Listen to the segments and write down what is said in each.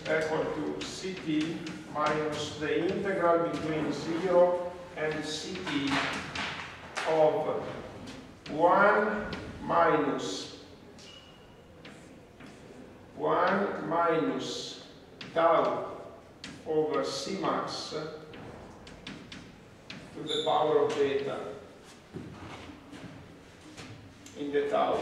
equal to Ct minus the integral between 0 and Ct of 1 minus tau over C max to the power of beta in the tau.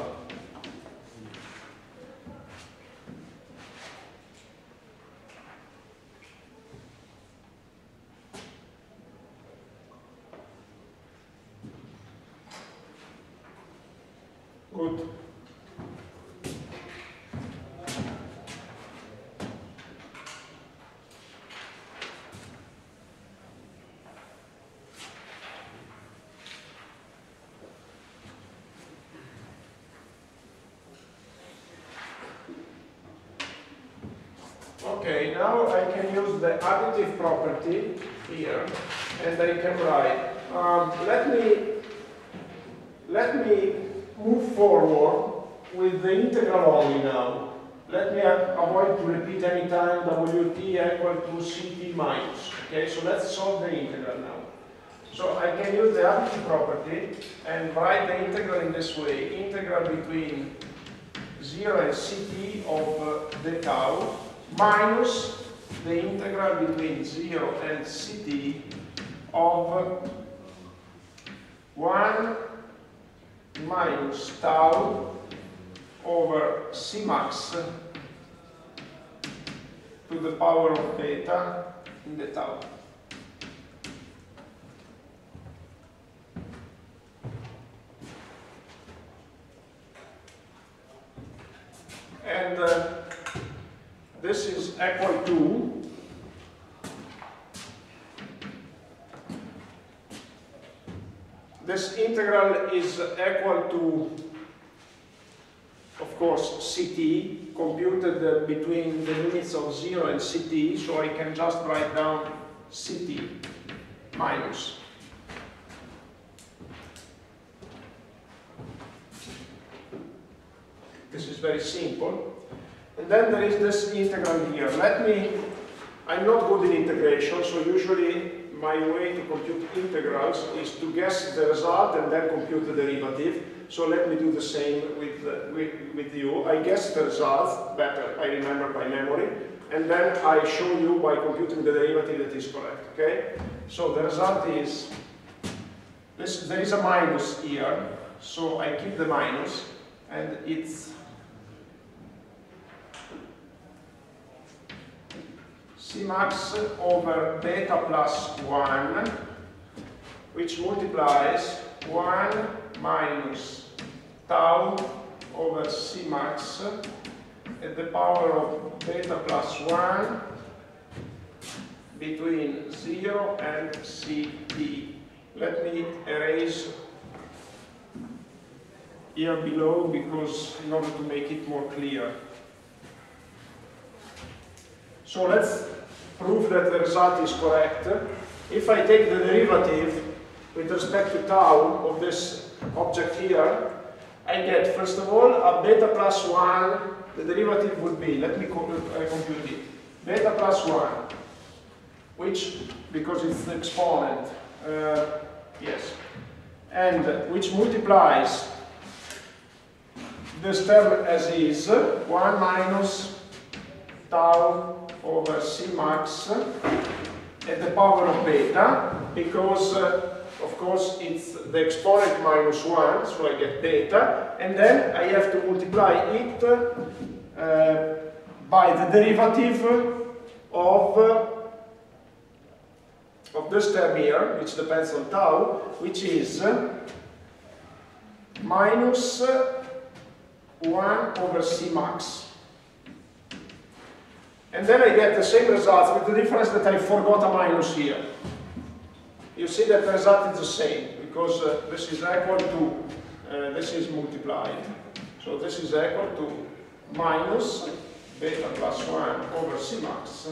Good. Okay, now I can use the additive property here, and I can write. Let me move forward with the integral only now. Let me avoid to repeat any time Wt equal to Ct minus. Okay, so let's solve the integral now. So I can use the additive property and write the integral in this way. Integral between 0 and Ct of the tau minus the integral between 0 and Ct of 1 minus tau over C max to the power of beta in the tau. And this is equal to this integral is equal to, of course, Ct computed between the limits of 0 and Ct, so I can just write down Ct minus. This is very simple. And then there is this integral here. I'm not good in integration, so usually my way to compute integrals is to guess the result and then compute the derivative. So let me do the same with you. I guess the result better, I remember by memory, and then I show you by computing the derivative that is correct, okay? So the result is, there is a minus here, so I keep the minus, and it's C max over beta plus 1, which multiplies 1 minus tau over C max at the power of beta plus 1 between 0 and Ct. Let me erase here below because in order to make it more clear. So let's prove that the result is correct. If I take the derivative with respect to tau of this object here, I get, first of all, a beta plus 1. The derivative would be, let me compute it, beta plus 1, which, because it's the exponent, yes, and which multiplies this term as is, 1 minus tau over C max at the power of beta, because of course it's the exponent minus 1, so I get beta, and then I have to multiply it by the derivative of this term here, which depends on tau, which is minus 1 over C max. And then I get the same result with the difference that I forgot a minus here. You see that the result is the same, because this is equal to, this is multiplied. So this is equal to minus beta plus 1 over C max.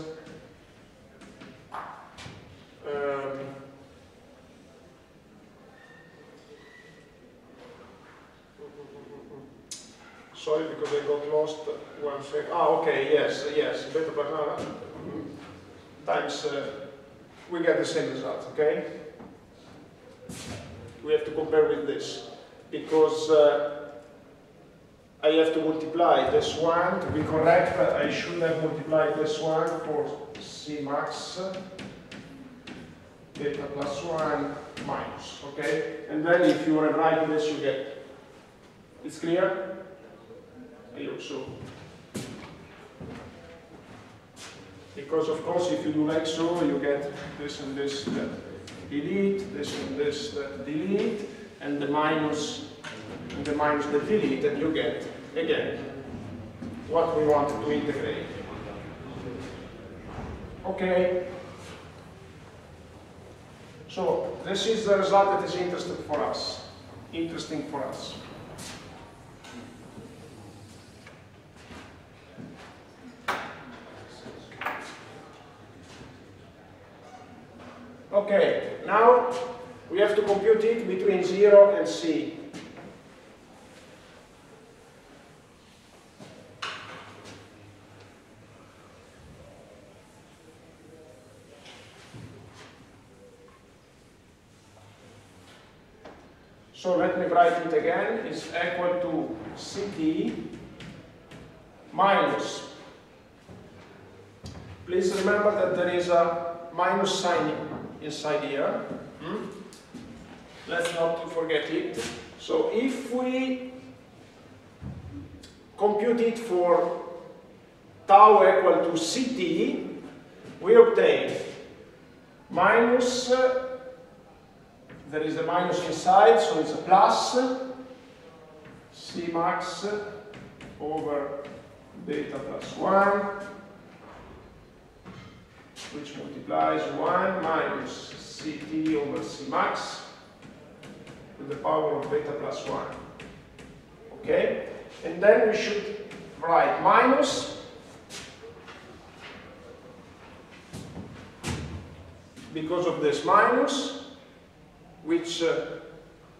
So sorry, because I got lost 1 second. Ah, okay, yes, beta plus times, we get the same result, okay? We have to compare with this, because I have to multiply this one. To be correct, I should have multiplied this one for C max, beta plus 1 minus, okay? And then if you rewrite this, you get, it's clear? I hope so. Because of course, if you do like so, you get this and this that delete, this and this that delete, and the minus that delete, and you get, again, what we wanted to integrate. Okay. So this is the result that is interesting for us. Okay, now we have to compute it between 0 and C. So let me write it again. It's equal to Ct minus. Please remember that there is a minus sign inside here. Let's not forget it. So if we compute it for tau equal to Ct, we obtain minus, there is a minus inside, so it's a plus, C max over beta plus 1, which multiplies 1 minus Ct over C max to the power of beta plus 1. Okay? And then we should write minus, because of this minus, which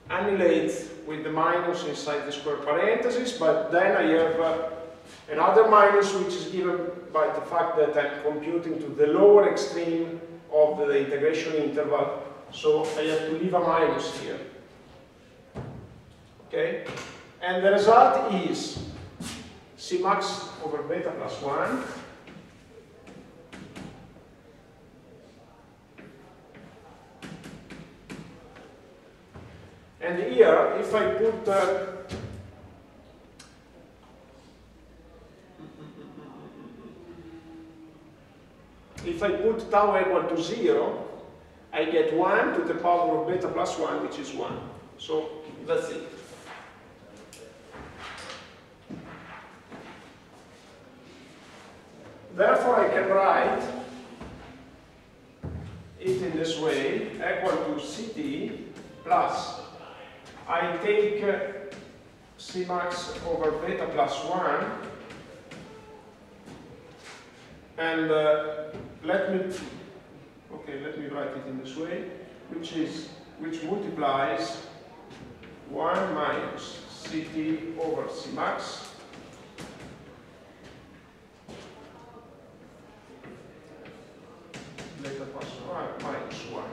annihilates with the minus inside the square parenthesis, but then I have another minus which is given by the fact that I'm computing to the lower extreme of the integration interval, so I have to leave a minus here. Okay? And the result is C max over beta plus 1 and here, if I put tau equal to 0, I get 1 to the power of beta plus 1, which is 1. So that's it. Therefore, I can write it in this way, equal to Ct plus, I take C max over beta plus 1, and let me write it in this way, which multiplies 1 minus Ct over C max beta plus 1 minus 1.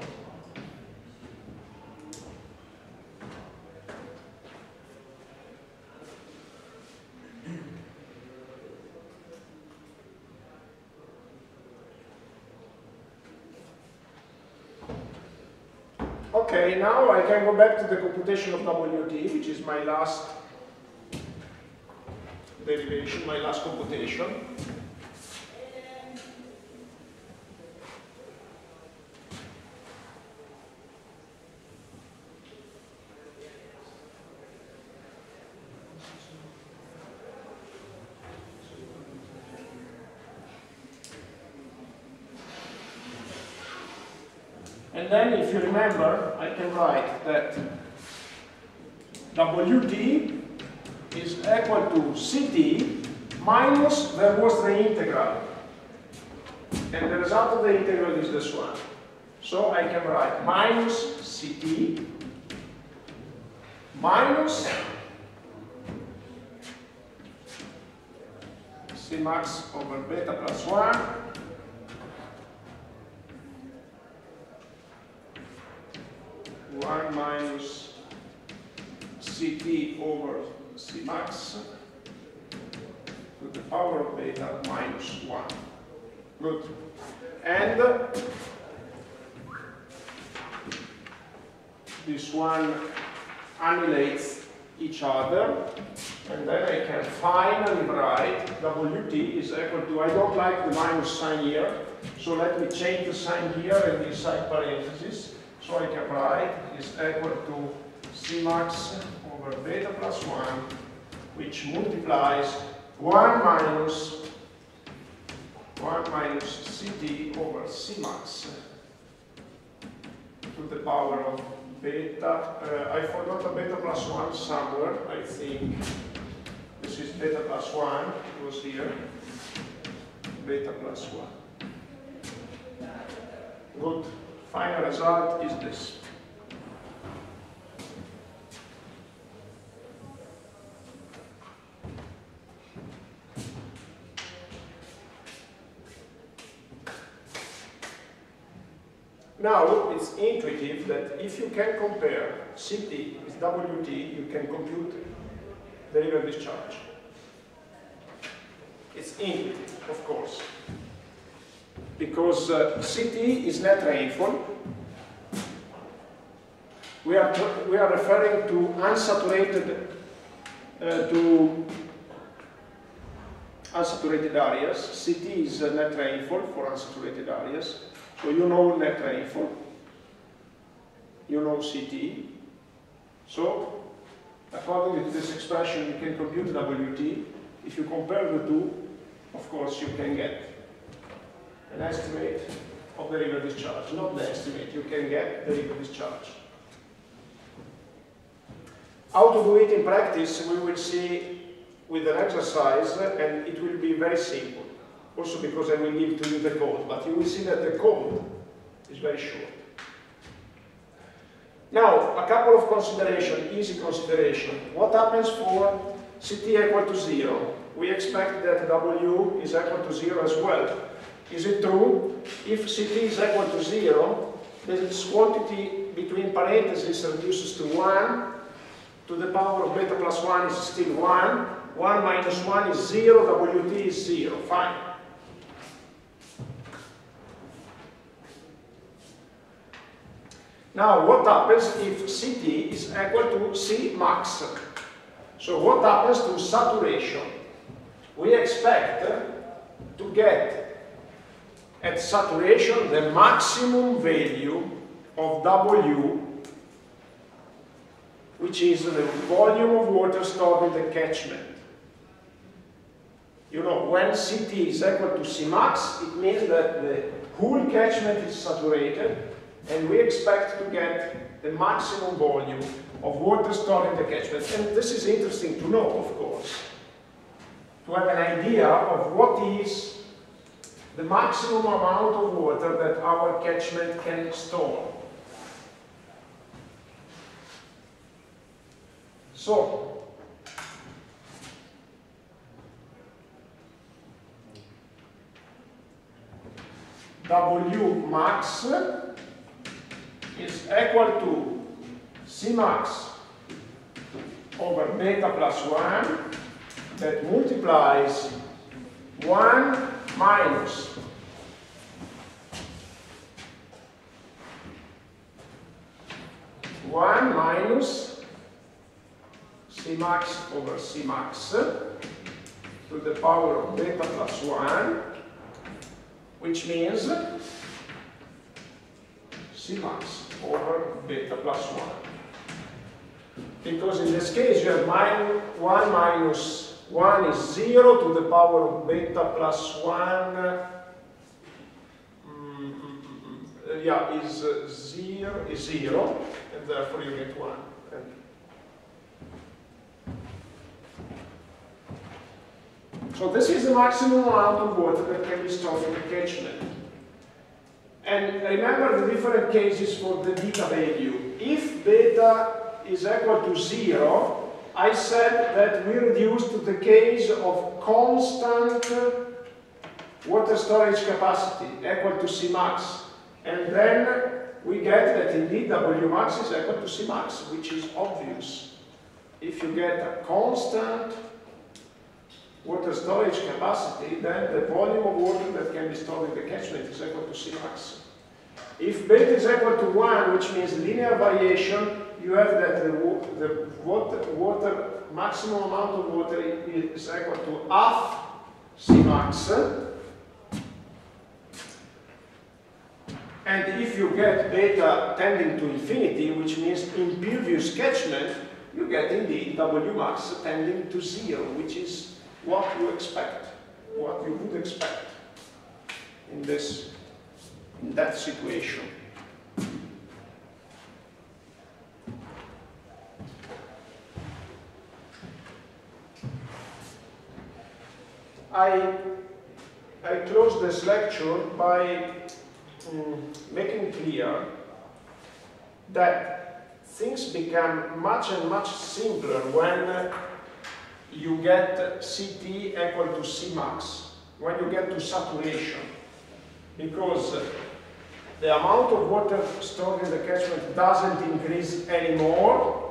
Okay, now I can go back to the computation of Wt, which is my last derivation, my last computation. And then, if you remember, I can write that Wt is equal to Ct minus, there was the integral. And the result of the integral is this one. So I can write minus Ct minus Cmax over beta plus 1 1 minus Ct over Cmax to the power of beta minus 1. Good. And this one annihilates each other, and then I can finally write Wt is equal to, I don't like the minus sign here, so let me change the sign here and inside parentheses, so I can write is equal to Cmax over beta plus 1, which multiplies 1 minus Ct over Cmax to the power of beta. I forgot a beta plus 1 somewhere, I think. This is beta plus 1, it was here. Beta plus 1. Good. Final result is this. Now, it's intuitive that if you can compare Ct with Wt, you can compute the river discharge. It's intuitive, of course, because Ct is net rainfall. We are referring to unsaturated areas. Ct is net rainfall for unsaturated areas. So you know net rainfall, you know Ct. So according to this expression, you can compute Wt. If you compare the two, of course, you can get an estimate of the river discharge. Not the estimate, you can get the river discharge. How to do it in practice, we will see with an exercise, and it will be very simple. Also because I will give to you the code, but you will see that the code is very short. Now, a couple of considerations, easy consideration. What happens for Ct equal to 0? We expect that W is equal to 0 as well. Is it true? If Ct is equal to 0, this quantity between parentheses reduces to 1, to the power of beta plus 1 is still 1, 1 minus 1 is 0, Wt is 0, fine. Now, what happens if Ct is equal to Cmax? So what happens to saturation? We expect to get at saturation the maximum value of W, which is the volume of water stored in the catchment. You know, when Ct is equal to Cmax, it means that the whole catchment is saturated, and we expect to get the maximum volume of water stored in the catchment. And this is interesting to know, of course, to have an idea of what is the maximum amount of water that our catchment can store. So, W max is equal to Cmax over beta plus 1 that multiplies 1 minus Cmax over Cmax to the power of beta plus 1, which means Cmax over beta plus 1. Because in this case you have 1 minus 1 is 0 to the power of beta plus 1 is 0, and therefore you get 1. So this is the maximum amount of water that can be stored in the catchment. And remember the different cases for the beta value. If beta is equal to 0, I said that we reduced to the case of constant water storage capacity equal to Cmax. And then we get that indeed Wmax is equal to Cmax, which is obvious. If you get a constant water storage capacity, then the volume of water that can be stored in the catchment is equal to Cmax. If beta is equal to 1, which means linear variation, you have that the water maximum amount of water is equal to half Cmax. And if you get beta tending to infinity, which means impervious catchment, you get indeed Wmax tending to 0, which is what you expect, what you would expect in that situation. I close this lecture by making clear that things become much and much simpler when you get Ct equal to Cmax, when you get to saturation, because the amount of water stored in the catchment doesn't increase anymore,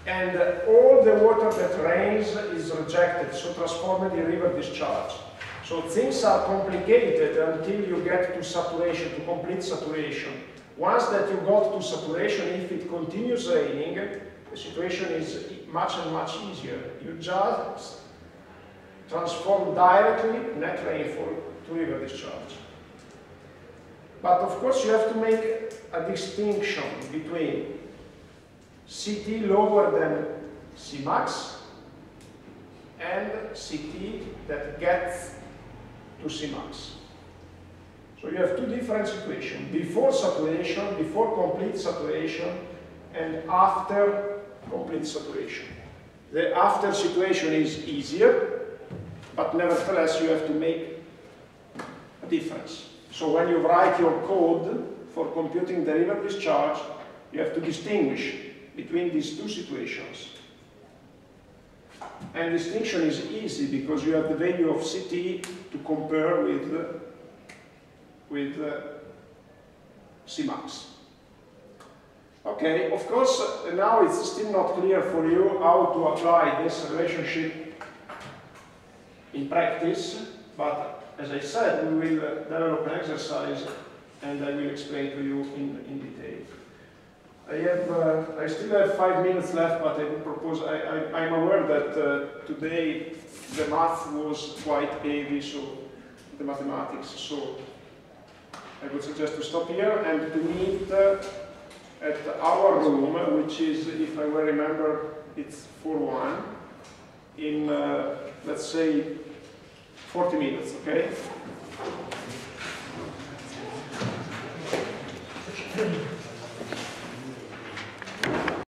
and all the water that rains is rejected, so transformed in river discharge. So things are complicated until you get to saturation, to complete saturation. Once that you got to saturation, if it continues raining, the situation is much and much easier. You just transform directly net rainfall to river discharge. But of course you have to make a distinction between Ct lower than Cmax and Ct that gets to Cmax. So you have two different situations: before saturation, before complete saturation, and after complete saturation. The after situation is easier, but nevertheless you have to make a difference. So when you write your code for computing the river discharge, you have to distinguish between these two situations. And distinction is easy because you have the value of Ct to compare with Cmax. Okay, of course, now it's still not clear for you how to apply this relationship in practice, but as I said, we will develop an exercise and I will explain to you in detail. I still have 5 minutes left, but I would propose, I'm aware that today the math was quite heavy, so the mathematics, so I would suggest to stop here and to meet at our room, which is, if I will remember, it's 4-1, in, let's say, 40 minutes, okay?